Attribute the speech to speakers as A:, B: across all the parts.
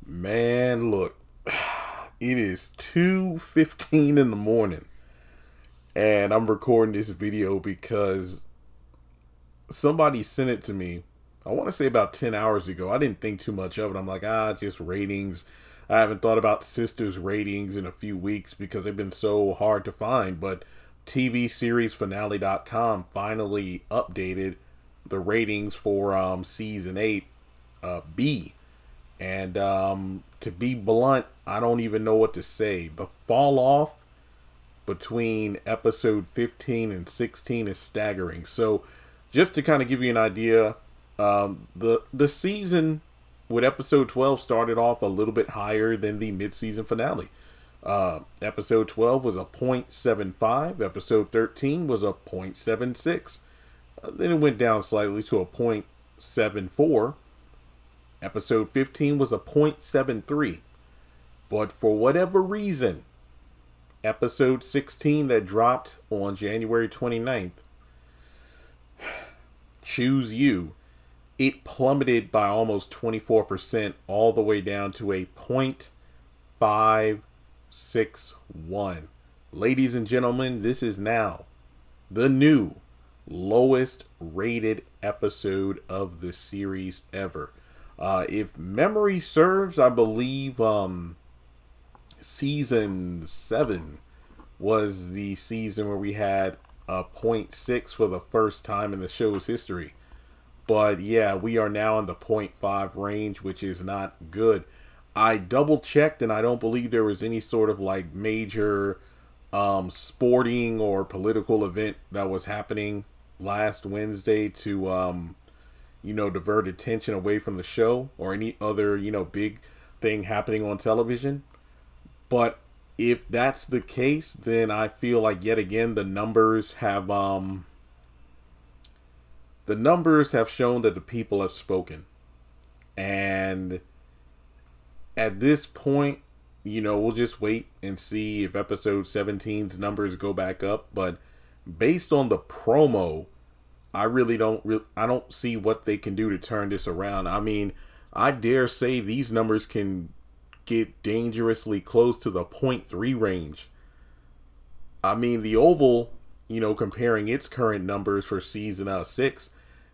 A: Man, look, it is 2:15 in the morning and I'm recording this video because somebody sent it to me. I want to say about 10 hours ago. I didn't think too much of it. I'm like, just ratings. I haven't thought about Sistas ratings in a few weeks because they've been so hard to find, but TV series finale.com finally updated the ratings for season 8 B. And to be blunt, I don't even know what to say. The fall off between episode 15 and 16 is staggering. So, just to kind of give you an idea, the season with episode 12 started off a little bit higher than the mid-season finale. Episode 12 was a 0.75. Episode 13 was a 0.76. Then it went down slightly to a 0.74. Episode 15 was a 0.73. But for whatever reason, episode 16 that dropped on January 29th, Choose You, it plummeted by almost 24% all the way down to a 0.561. Ladies and gentlemen, this is now the new lowest rated episode of the series ever. If memory serves, I believe season 7 was the season where we had a 0.6 for the first time in the show's history. But yeah, we are now in the 0.5 range, which is not good. I double checked and I don't believe there was any sort of like major sporting or political event that was happening last Wednesday to divert attention away from the show or any other, big thing happening on television. But if that's the case, then I feel like yet again the numbers have shown that the people have spoken. And at this point, we'll just wait and see if episode 17's numbers go back up, but based on the promo, I don't see what they can do to turn this around. I mean, I dare say these numbers can get dangerously close to the 0.3 range. I mean, the Oval, comparing its current numbers for season 6,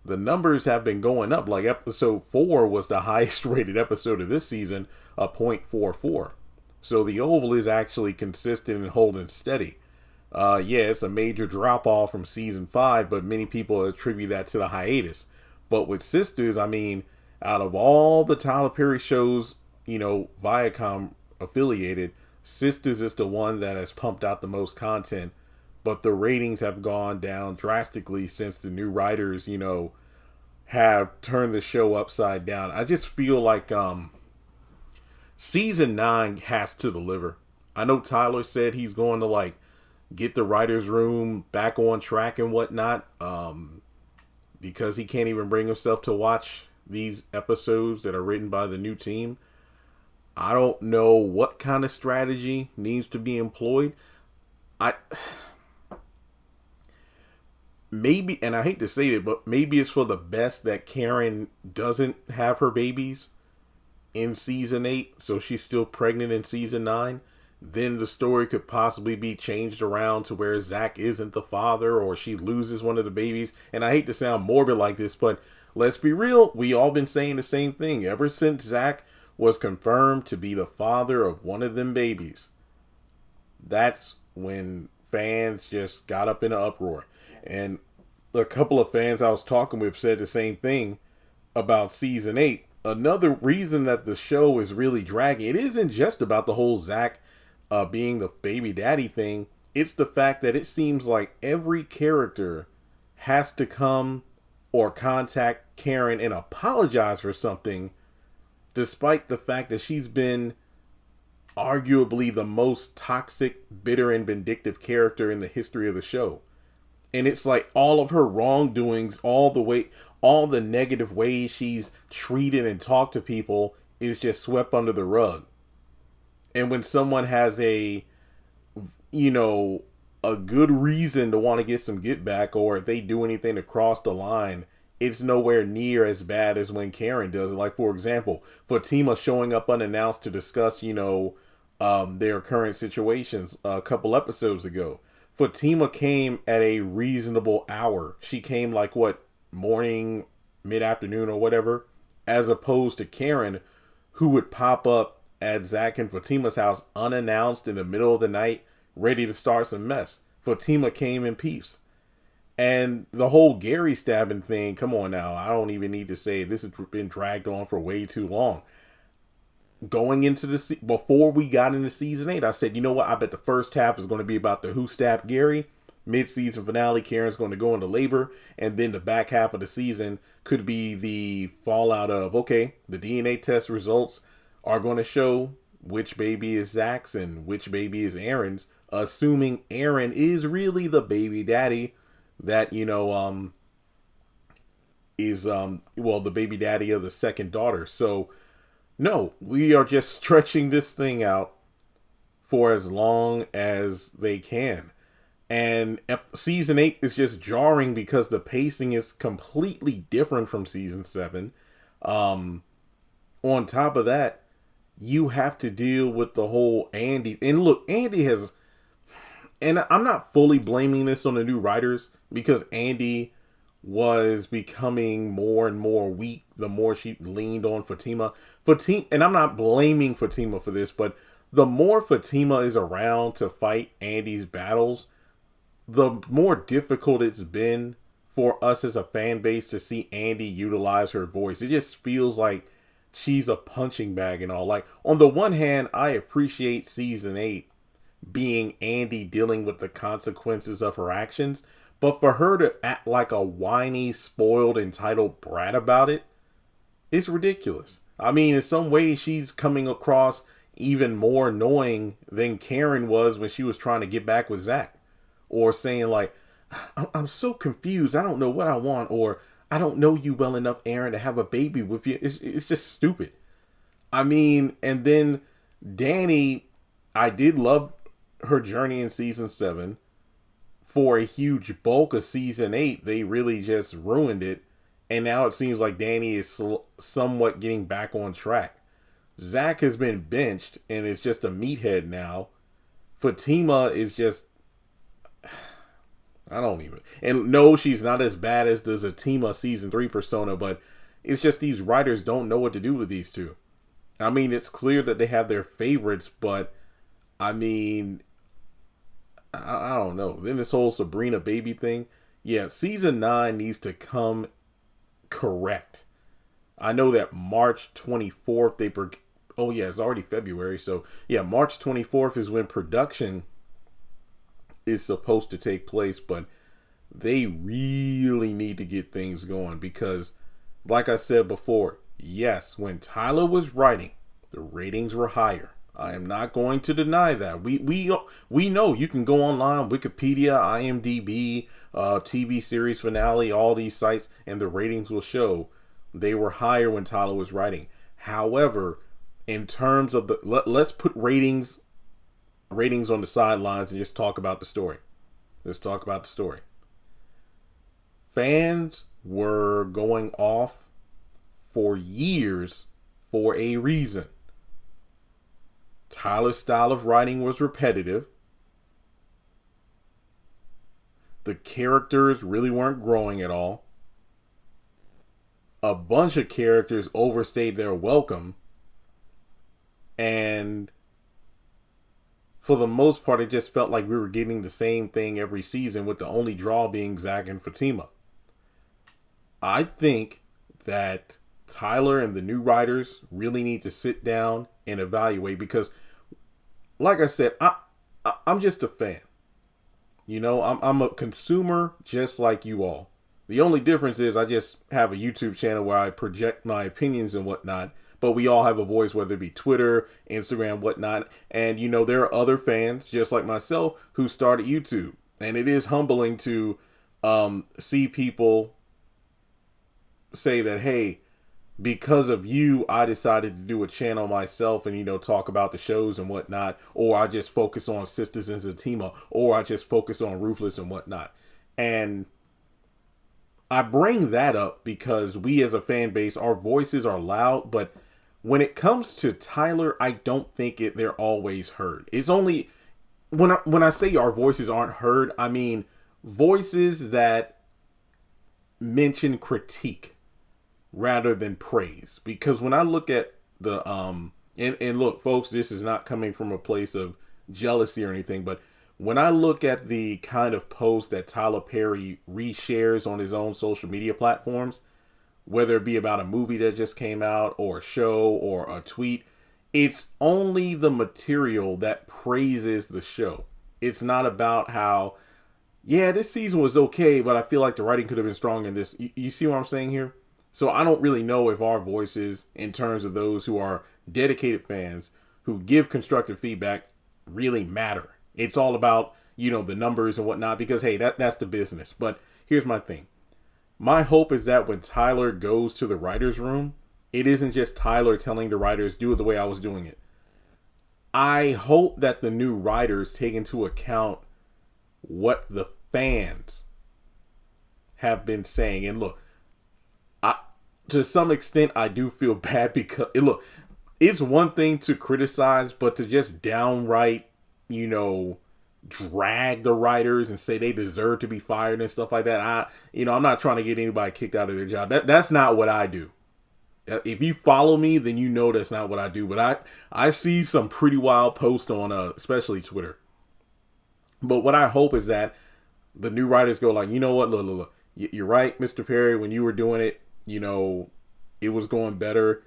A: the numbers have been going up. Like episode 4 was the highest rated episode of this season, a 0.44. So the Oval is actually consistent and holding steady. It's a major drop off from season 5, but many people attribute that to the hiatus. But with Sisters, I mean, out of all the Tyler Perry shows, Viacom affiliated, Sisters is the one that has pumped out the most content. But the ratings have gone down drastically since the new writers, have turned the show upside down. I just feel like season 9 has to deliver. I know Tyler said he's going to get the writer's room back on track and whatnot, because he can't even bring himself to watch these episodes that are written by the new team. I don't know what kind of strategy needs to be employed. Maybe, and I hate to say it, but maybe it's for the best that Karen doesn't have her babies in season 8, so she's still pregnant in season 9. Then the story could possibly be changed around to where Zach isn't the father, or she loses one of the babies. And I hate to sound morbid like this, but let's be real. We all been saying the same thing ever since Zach was confirmed to be the father of one of them babies. That's when fans just got up in an uproar. And a couple of fans I was talking with said the same thing about season 8. Another reason that the show is really dragging, it isn't just about the whole Zach being the baby daddy thing. It's the fact that it seems like every character has to come or contact Karen and apologize for something, despite the fact that she's been arguably the most toxic, bitter, and vindictive character in the history of the show. And it's like all of her wrongdoings, all the negative ways she's treated and talked to people is just swept under the rug. And when someone has a good reason to want to get some get back, or if they do anything to cross the line, it's nowhere near as bad as when Karen does it. Like, for example, Fatima showing up unannounced to discuss, their current situations a couple episodes ago. Fatima came at a reasonable hour. She came like what, morning, mid afternoon, or whatever, as opposed to Karen, who would pop up at Zach and Fatima's house unannounced in the middle of the night, ready to start some mess. Fatima came in peace. And the whole Gary stabbing thing, come on now, I don't even need to say it. This has been dragged on for way too long. Going into before we got into season 8, I said, you know what? I bet the first half is going to be about the who stabbed Gary. Mid-season finale, Karen's going to go into labor. And then the back half of the season could be the fallout of, okay, the DNA test results are going to show which baby is Zach's and which baby is Aaron's, assuming Aaron is really the baby daddy that, is, the baby daddy of the second daughter. So, no, we are just stretching this thing out for as long as they can. And season 8 is just jarring because the pacing is completely different from season 7. On top of that, you have to deal with the whole Andy. And look, Andy has... And I'm not fully blaming this on the new writers, because Andy was becoming more and more weak the more she leaned on Fatima. And I'm not blaming Fatima for this, but the more Fatima is around to fight Andy's battles, the more difficult it's been for us as a fan base to see Andy utilize her voice. It just feels like she's a punching bag and all. Like, on the one hand, I appreciate season 8 being Andy dealing with the consequences of her actions, but for her to act like a whiny, spoiled, entitled brat about it, it's ridiculous. I mean, in some ways, she's coming across even more annoying than Karen was when she was trying to get back with Zach. Or saying like, I'm so confused, I don't know what I want, or I don't know you well enough, Aaron, to have a baby with you. It's just stupid. I mean, and then Danny, I did love her journey in season 7. For a huge bulk of season 8, they really just ruined it. And now it seems like Danny is somewhat getting back on track. Zach has been benched and is just a meathead now. Fatima is just... I don't even... And no, she's not as bad as the Zatima season 3 persona, but it's just these writers don't know what to do with these two. I mean, it's clear that they have their favorites, but I mean... I don't know. Then this whole Sabrina baby thing. Yeah, season 9 needs to come correct. I know that March 24th, oh yeah, it's already February. So yeah, March 24th is when production is supposed to take place. But they really need to get things going. Because like I said before, yes, when Tyler was writing, the ratings were higher. I am not going to deny that. We know. You can go online, Wikipedia, IMDb, TV series finale, all these sites, and the ratings will show they were higher when Tyler was writing. However, in terms of let's put ratings on the sidelines and just talk about the story. Let's talk about the story. Fans were going off for years for a reason. Tyler's style of writing was repetitive. The characters really weren't growing at all. A bunch of characters overstayed their welcome. And for the most part, it just felt like we were getting the same thing every season, with the only draw being Zach and Fatima. I think that Tyler and the new writers really need to sit down and evaluate, because like I said, I'm just a fan. I'm a consumer just like you all. The only difference is I just have a YouTube channel where I project my opinions and whatnot, but we all have a voice, whether it be Twitter, Instagram, whatnot. And there are other fans just like myself who started YouTube, and it is humbling to see people say that, hey, because of you, I decided to do a channel myself and, talk about the shows and whatnot. Or I just focus on Sistas and Zatima. Or I just focus on Ruthless and whatnot. And I bring that up because we as a fan base, our voices are loud, but when it comes to Tyler, I don't think they're always heard. It's only when I say our voices aren't heard, I mean voices that mention critique rather than praise. Because when I look at the and look, folks, this is not coming from a place of jealousy or anything, but when I look at the kind of post that Tyler Perry reshares on his own social media platforms, whether it be about a movie that just came out or a show or a tweet, it's only the material that praises the show. It's not about how, yeah, this season was okay, but I feel like the writing could have been strong in this. You see what I'm saying here? So I don't really know if our voices, in terms of those who are dedicated fans who give constructive feedback, really matter. It's all about, the numbers and whatnot, because hey, that's the business. But here's my thing. My hope is that when Tyler goes to the writer's room, it isn't just Tyler telling the writers, do it the way I was doing it. I hope that the new writers take into account what the fans have been saying. And look, to some extent, I do feel bad because, look, it's one thing to criticize, but to just downright, drag the writers and say they deserve to be fired and stuff like that. I'm not trying to get anybody kicked out of their job. That's not what I do. If you follow me, then you know that's not what I do. But I see some pretty wild posts on, especially Twitter. But what I hope is that the new writers go like, you know what, look, you're right, Mr. Perry. When you were doing it, it was going better.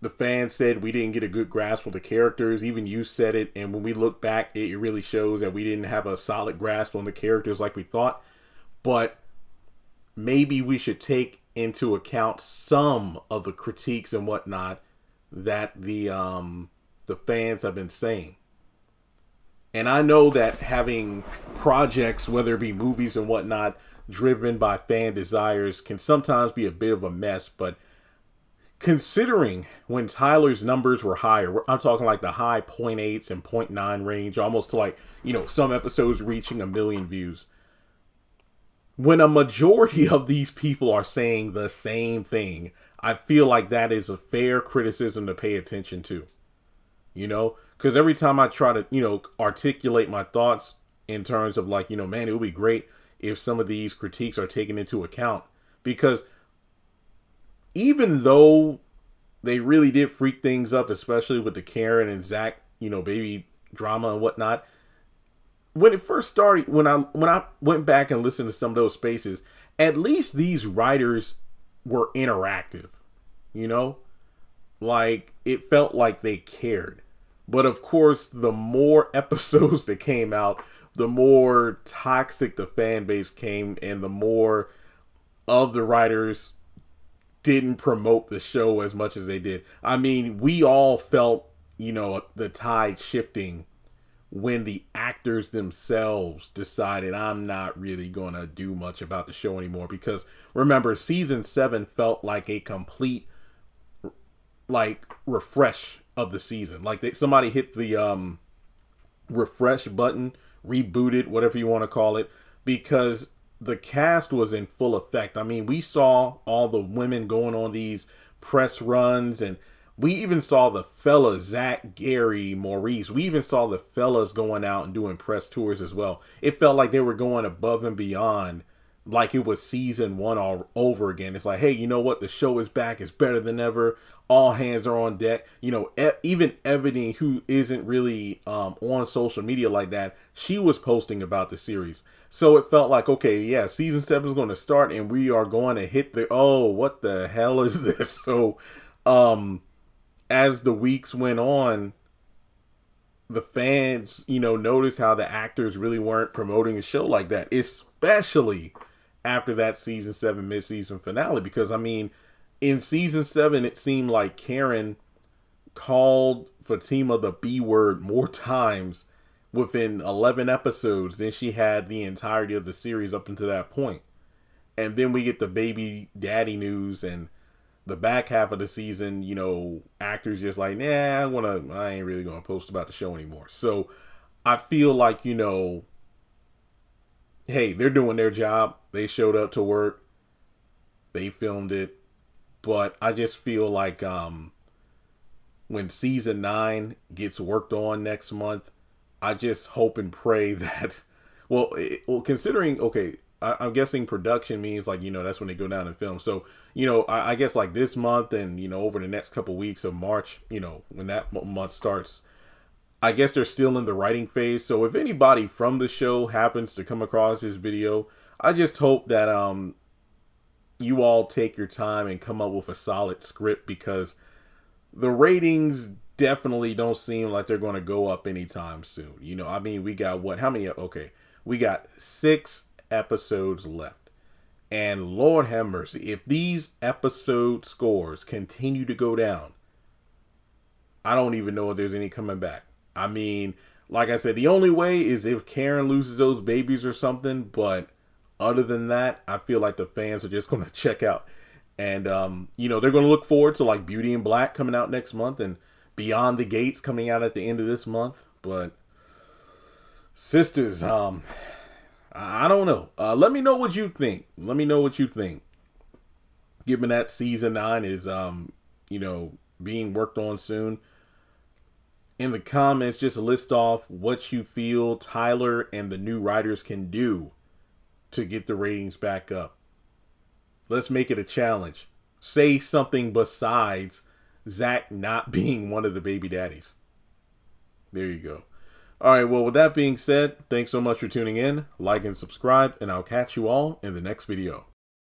A: The fans said we didn't get a good grasp of the characters. Even you said it. And when we look back, it really shows that we didn't have a solid grasp on the characters like we thought. But maybe we should take into account some of the critiques and whatnot that the fans have been saying. And I know that having projects, whether it be movies and whatnot, driven by fan desires can sometimes be a bit of a mess, but considering when Tyler's numbers were higher, I'm talking like the high 0.8s and 0.9 range, almost to like, some episodes reaching 1 million views. When a majority of these people are saying the same thing, I feel like that is a fair criticism to pay attention to. Because every time I try to, articulate my thoughts in terms of like, man, it would be great if some of these critiques are taken into account. Because even though they really did freak things up, especially with the Karen and Zach, baby drama and whatnot, when it first started, when I went back and listened to some of those spaces, at least these writers were interactive, like it felt like they cared. But of course, the more episodes that came out, the more toxic the fan base came, and the more of the writers didn't promote the show as much as they did. I mean, we all felt, the tide shifting when the actors themselves decided I'm not really going to do much about the show anymore. Because remember, season 7 felt like a complete, refresh of the season. Like somebody hit the refresh button, rebooted, whatever you want to call it, because the cast was in full effect. I mean, we saw all the women going on these press runs, and we even saw the fellas, Zach, Gary, Maurice. We even saw the fellas going out and doing press tours as well. It felt like they were going above and beyond, like it was season 1 all over again. It's like, hey, you know what? The show is back. It's better than ever. All hands are on deck. Even Ebony, who isn't really on social media like that, she was posting about the series. So it felt like, okay, yeah, season 7 is going to start and we are going to hit what the hell is this? So as the weeks went on, the fans, noticed how the actors really weren't promoting the show like that, especially after that season 7 mid-season finale. Because, I mean, in season 7, it seemed like Karen called Fatima the B word more times within 11 episodes than she had the entirety of the series up until that point. And then we get the baby daddy news, and the back half of the season, actors just like, nah, I ain't really gonna post about the show anymore. So I feel like, hey, they're doing their job. They showed up to work. They filmed it. But I just feel like when season 9 gets worked on next month, I just hope and pray that, considering, okay, I'm guessing production means like, that's when they go down and film. So, I guess like this month and, over the next couple weeks of March, when that month starts, I guess they're still in the writing phase. So if anybody from the show happens to come across this video, I just hope that you all take your time and come up with a solid script, because the ratings definitely don't seem like they're going to go up anytime soon. I mean, we got what? How many? Okay, we got 6 episodes left. And Lord have mercy, if these episode scores continue to go down, I don't even know if there's any coming back. I mean, like I said, the only way is if Karen loses those babies or something. But other than that, I feel like the fans are just going to check out. And, they're going to look forward to like Beauty and Black coming out next month and Beyond the Gates coming out at the end of this month. But Sistas, I don't know. Let me know what you think. Given that season 9 is, being worked on soon. In the comments, just list off what you feel Tyler and the new writers can do to get the ratings back up. Let's make it a challenge. Say something besides Zach not being one of the baby daddies. There you go. All right, well, with that being said, thanks so much for tuning in. Like and subscribe, and I'll catch you all in the next video.